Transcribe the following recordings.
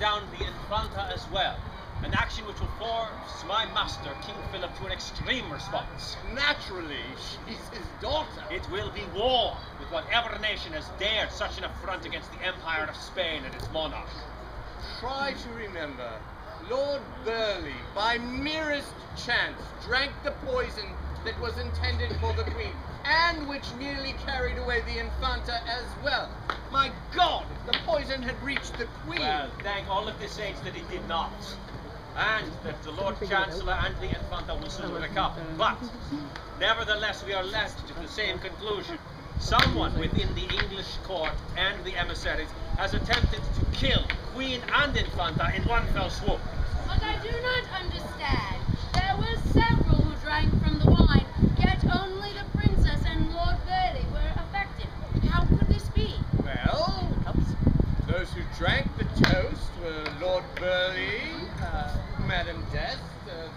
down the Infanta as well. An action which will force my master, King Philip, to an extreme response. Naturally, she's his daughter. It will be war with whatever nation has dared such an affront against the Empire of Spain and its monarch. Try to remember, Lord Burleigh, by merest chance, drank the poison that was intended for the Queen, and which nearly carried away the Infanta as well. My God, if the poison had reached the Queen! Well, thank all of the saints that it did not. And that the Lord Chancellor and the Infanta will soon recover. But, nevertheless, we are left to the same conclusion. Someone within the English court and the emissaries has attempted to kill Queen and Infanta in one fell swoop. But I do not understand. There were several who drank from the wine, yet only the princess and Lord Burleigh were affected. How could this be? Well, those who drank the toast were Lord Burleigh, Madame d'Este of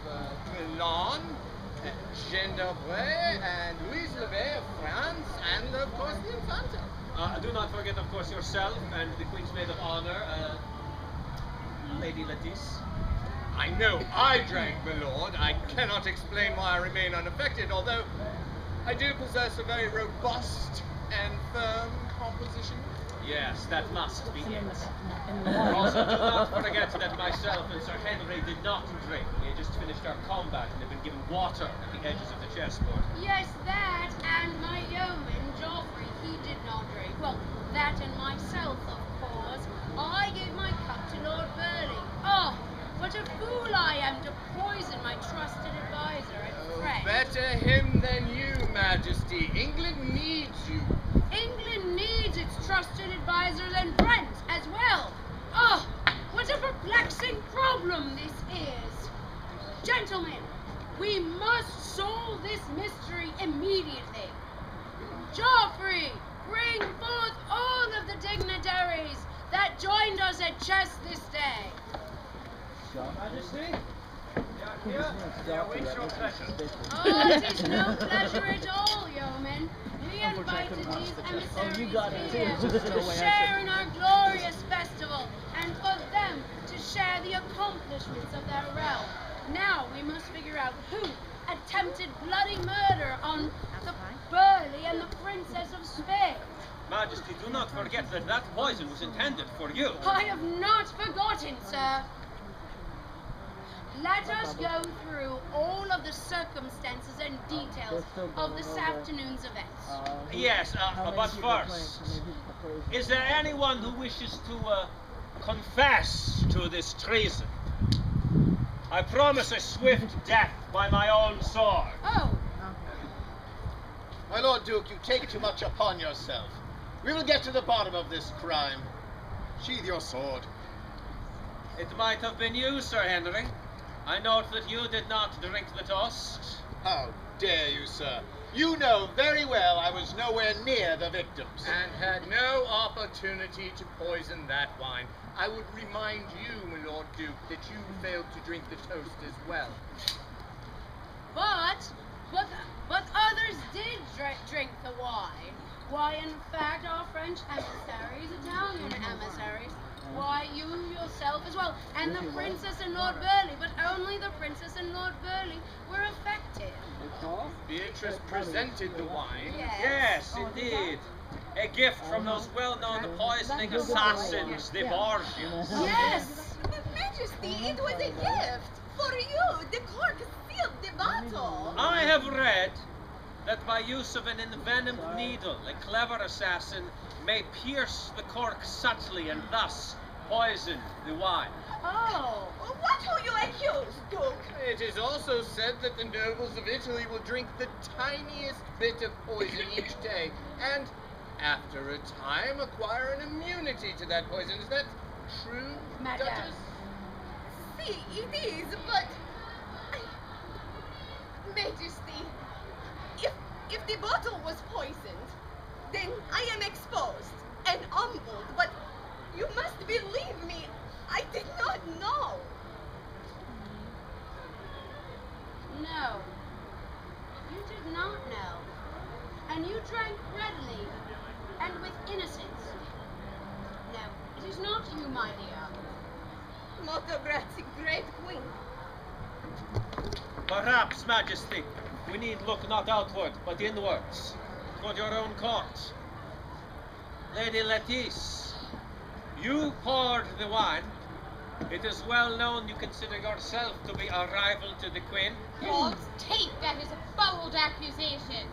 Milan, Jeanne d'Albret, and Louise Levet of France, and of course the Infanta. Do not forget, of course, yourself and the Queen's Maid of Honor, Lady Lettice. I know I drank, my lord. I cannot explain why I remain unaffected, although I do possess a very robust and firm composition. Yes, that must be it. Also, do not forget that myself and Sir Henry did not drink. We had just finished our combat and had been given water at the edges of the chessboard. Yes, that, and my yeoman, Geoffrey, he did not drink. Well, that and myself, of course. I gave my cup to Lord Burleigh. Oh, what a fool I am to poison my trusted advisor and friend. Better him than you, Majesty. England needs you. England needs its trusted advisors and friends as well. Oh, what a perplexing problem this is. Gentlemen, we must solve this mystery immediately. Geoffrey, bring forth all of the dignitaries that joined us at chess this day. Your Majesty? Yeah, wait your pleasure. Oh, it is no pleasure at all, yeoman. We invited these emissaries here to share in our glorious festival, and for them to share the accomplishments of their realm. Now we must figure out who attempted bloody murder on the Burleigh and the Princess of Spain. Majesty, do not forget that that poison was intended for you. I have not forgotten, sir. Let us go through all of the circumstances and details of this afternoon's events. Yes, but first, is there anyone who wishes to confess to this treason? I promise a swift death by my own sword. Oh, My Lord Duke, you take too much upon yourself. We will get to the bottom of this crime. Sheathe your sword. It might have been you, Sir Henry. I note that you did not drink the toast. How dare you, sir? You know very well I was nowhere near the victims. And had no opportunity to poison that wine. I would remind you, my Lord Duke, that you failed to drink the toast as well. but others did drink the wine. Why, in fact, our French emissaries, Italian emissaries, why, you yourself as well, and the Princess and Lord Burleigh, but only the Princess and Lord Burleigh were affected. Beatrice presented the wine. Yes, indeed. A gift from those well-known poisoning assassins, the Borgias. Yes! But Majesty, it was a gift for you. The cork sealed the bottle. I have read that by use of an envenomed needle, a clever assassin may pierce the cork subtly and thus poison the wine. Oh, What will you accuse, Duke? It is also said that the nobles of Italy will drink the tiniest bit of poison each day, and after a time acquire an immunity to that poison. Is that true, Madame? Duchess? See, it is, but... Majesty, if the bottle was poisoned, then I am exposed and humbled, but you must believe me, I did not know. no. You did not know. And you drank readily and with innocence. No, it is not you, my dear. autocrat's great queen. Perhaps, Majesty, we need look not outward, but inwards, toward your own court. Lady Lettice, you poured the wine. It is well known you consider yourself to be a rival to the Queen. Don't take that as a bold accusation.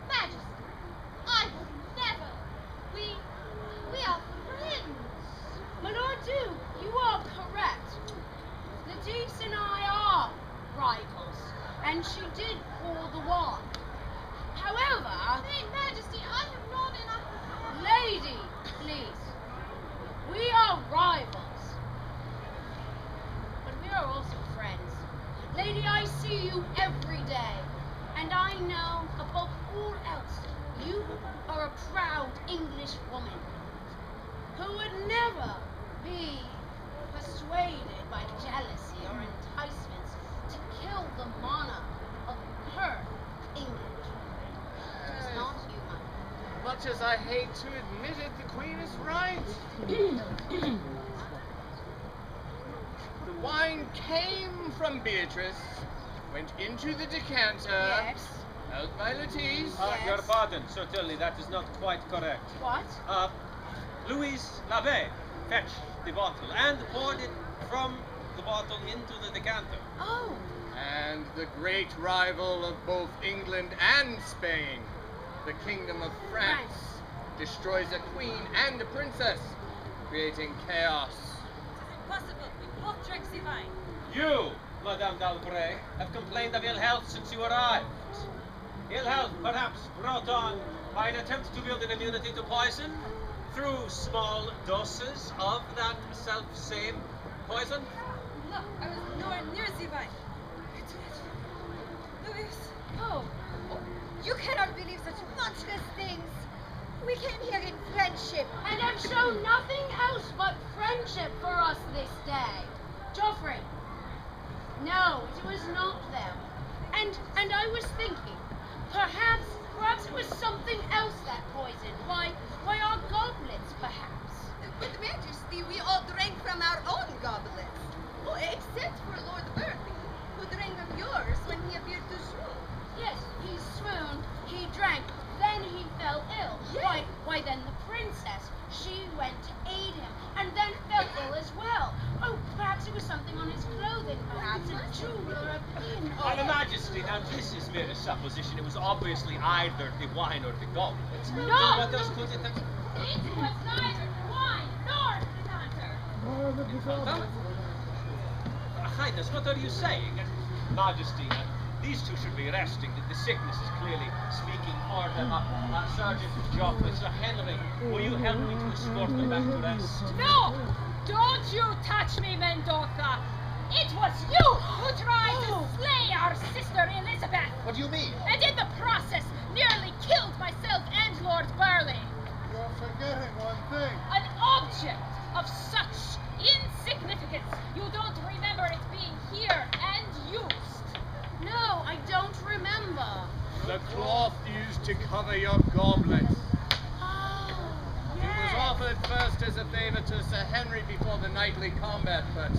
Majesty, I would never. We are friends. My Lord Duke, you are correct. Lettice and I are rivals, and she did pour the wine. However, Say, Majesty, I have not enough. lady, please, we are rivals, but we are also friends. Lady, I see you every day, and I know above all else you are a proud English woman who would never be persuaded by jealousy or enticements to kill the monarch of her England. It is not human. Much as I hate to admit it, the Queen is right. The wine came from Beatrice, went into the decanter, Yes. held by Lettice. Yes. Your pardon, certainly that is not quite correct. What? Louise Lavet fetched the bottle and poured it from the bottle into the decanter. Oh, And the great rival of both England and Spain, the Kingdom of France, destroys a queen and a princess, creating chaos. Impossible. We both drank the wine. You, Madame d'Albret, have complained of ill health since you arrived. Ill health perhaps brought on by an attempt to build an immunity to poison through small doses of that self-same poison. No, I was nowhere near the wine. Louis. oh, You cannot believe such monstrous things. We came here in friendship. and have shown nothing else but friendship for us this day. Joffrey. No, it was not them. And I was thinking, perhaps it was something else that poisoned. Why our goblets, perhaps. With Majesty, we all drank from our own goblets. Oh, except for Lord Burleigh, who drank of yours when he appeared to swoon. Yes, he swooned, he drank, then he fell ill. Yes. Why then the princess, she went to aid him, and then fell ill as well. Oh, perhaps it was something on his clothing, perhaps a jewel or a pin. Your Majesty, now this is mere supposition. It was obviously either the wine or the goblet. No! What else could it have... It was neither wine nor the decanter. Highness, what are you saying? Majesty, these two should be resting. The sickness is clearly speaking for them. Sergeant Joffrey, Sir Henry, will you help me to escort them back to rest? No! Don't you touch me, Mendoza! It was you who tried to slay our sister Elizabeth, What do you mean? and in the process nearly killed myself and Lord Burleigh. You're forgetting one thing. An object of such insignificance. You don't remember it being here and used. No, I don't remember. The cloth used to cover your goblets. Oh, It was offered first as a favor to Sir Henry before the knightly combat, but...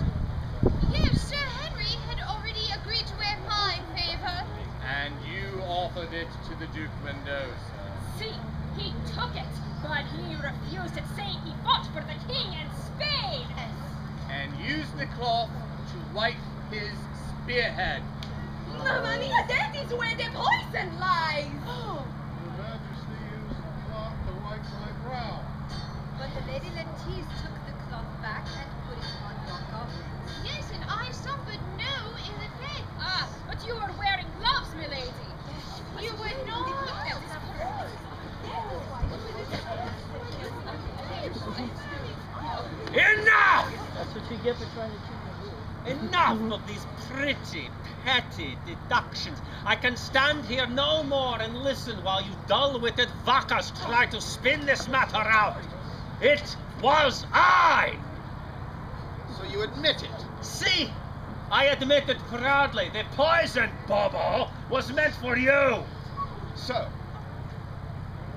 Yes, Sir Henry had already agreed to wear my favor. And you offered it to the Duke Mendoza. See, he took it, but he refused it, saying he fought for the king and Spain. And used the cloth to wipe his spearhead. Mamma mia, that is where the poison lies. Oh, Your Majesty used the cloth to wipe my brow. But the Lady Lettice took the cloth back and put it on your goblet. Yes, and I suffered no ill effect. Ah, but you were wearing gloves, milady. You were not. Enough! That's what you get for trying to cheat me. Enough of these pretty, petty deductions. I can stand here no more and listen while you dull-witted vaccas try to spin this matter out. It was I! So you admit it? See? I admit it proudly. The poison, Bobo, was meant for you. So,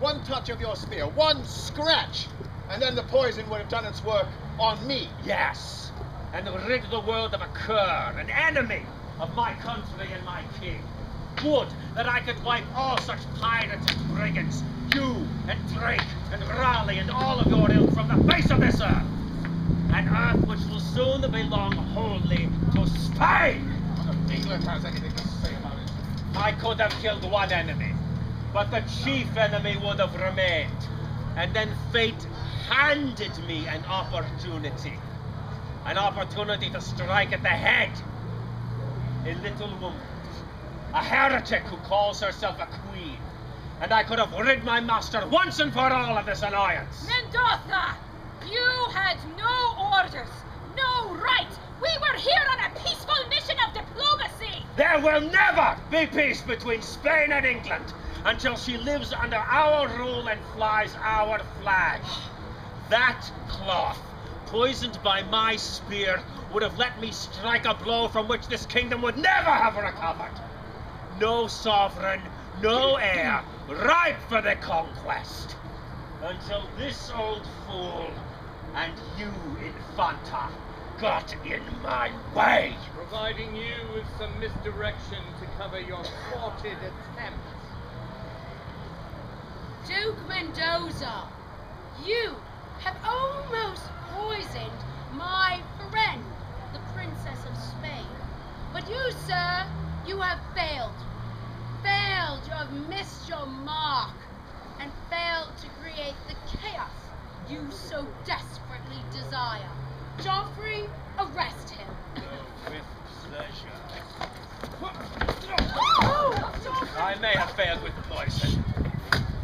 one touch of your spear, one scratch, and then the poison would have done its work on me. Yes. and rid the world of a cur, an enemy of my country and my king. Would that I could wipe all such pirates and brigands, you and Drake and Raleigh and all of your ilk from the face of this earth, an earth which will soon belong wholly to Spain. If England has anything to say about it. I could have killed one enemy, but the chief enemy would have remained. And then fate handed me an opportunity to strike at the head. A little woman, a heretic who calls herself a queen, and I could have rid my master once and for all of this annoyance. Mendoza! You had no orders, no right. We were here on a peaceful mission of diplomacy. There will never be peace between Spain and England until she lives under our rule and flies our flag. That cloth, poisoned by my spear, would have let me strike a blow from which this kingdom would never have recovered. No sovereign, no heir, ripe for the conquest. Until this old fool and you, Infanta, got in my way. Providing you with some misdirection to cover your thwarted attempts. Duke Mendoza, you have almost poisoned my friend, the Princess of Spain. But you, sir, you have failed. Failed, you have missed your mark, and failed to create the chaos you so desperately desire. Joffrey, arrest him. With pleasure. I may have failed with poison.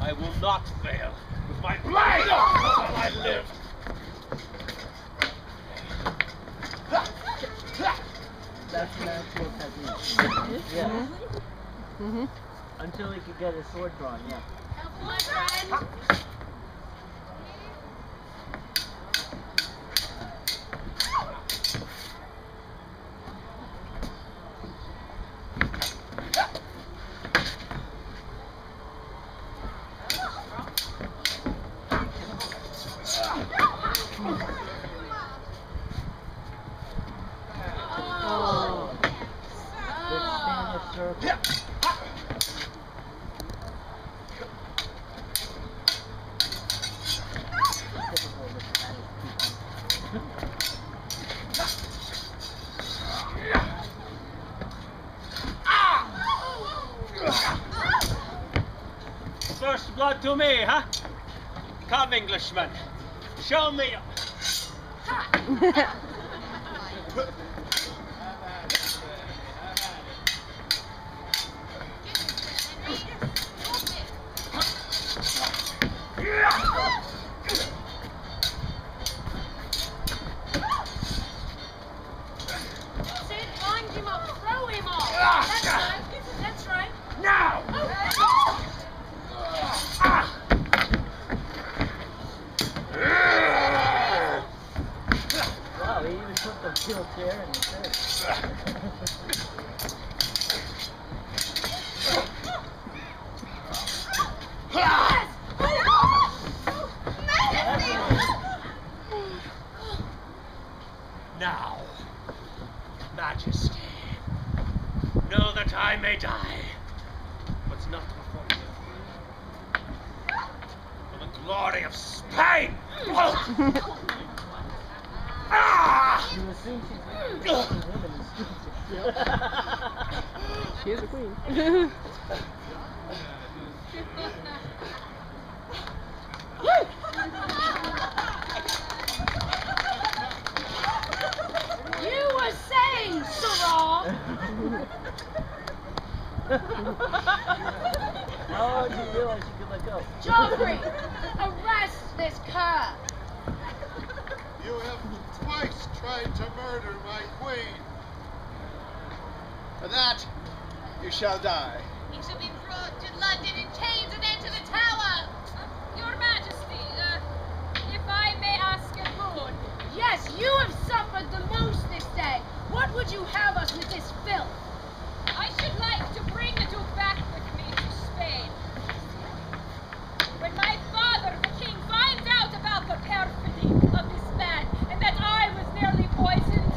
I will not fail with my blade while I live. That's an actual technique. Yeah. Until he could get his sword drawn, yeah. Help my friend. First blood to me, huh? Come, Englishman. Show me. Sid, wind him up, throw him off. That's right. That's right. Now! Wow, he even put the steel chair in the face. Now, Majesty, know that I may die, but not before you. For the glory of Spain! You assume she's women and stupid. She is a queen. You were saying, Sarah. How did you realize you could let go? Joffrey, arrest this cur. You have twice tried to murder my queen. For that, you shall die. He shall be brought to London in chains and into the tower. Your Majesty, if I may ask a boon. Yes, you have suffered the most this day. What would you have us with this filth? I should like to bring the Duke back with me to Spain. When my father, the king, finds out about the perfidy of this man and that I was nearly poisoned,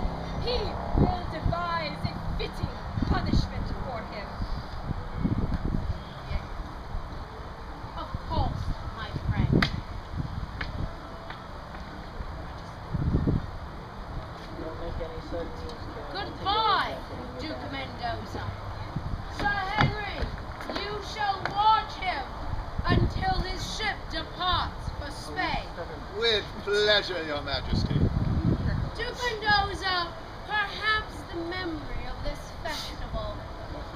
pleasure, Your Majesty. To Mendoza, perhaps the memory of this festival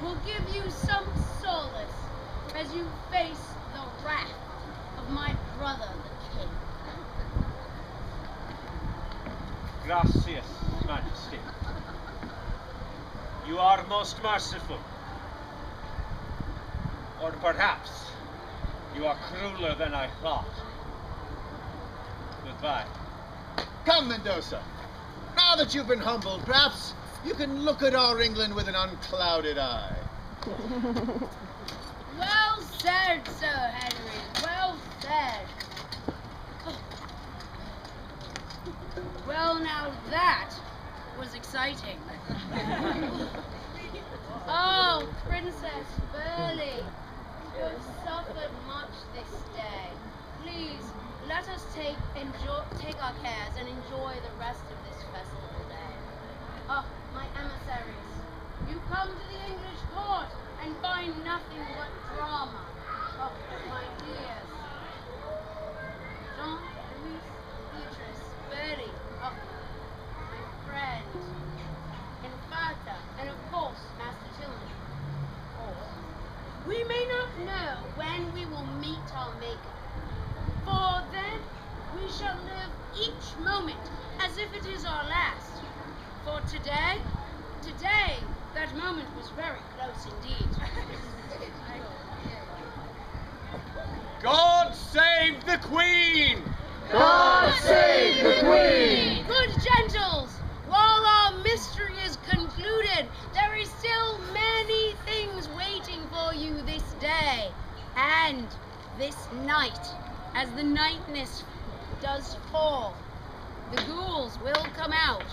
will give you some solace as you face the wrath of my brother, the king. Gracias, Majesty. You are most merciful. Or perhaps you are crueler than I thought. Goodbye. Come, Mendoza. Now that you've been humbled, perhaps you can look at our England with an unclouded eye. Well said, Sir Henry. Well said. Well, now that was exciting. Oh, Princess Burley, you have suffered much this day. Please, let us take our cares and enjoy the rest of this festival day. Oh, my emissaries, you come to the English court and find nothing but drama. Oh, my dears. Jean, Louis, Beatrice, Bertie, oh, my friend, Infanta, and of course, Master Tillman. We may not know when we will meet our Maker, for then we shall live each moment as if it is our last. For today, that moment was very close indeed. God save the Queen! God save the Queen! Good gentles, while our mystery is concluded, there is still many things waiting for you this day and this night. As the nightness does fall, the ghouls will come out.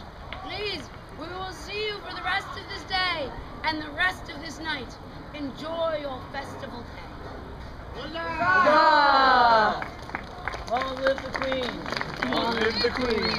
Please, we will see you for the rest of this day and the rest of this night. Enjoy your festival day. Huzzah! Long live the Queen! Long live the Queen!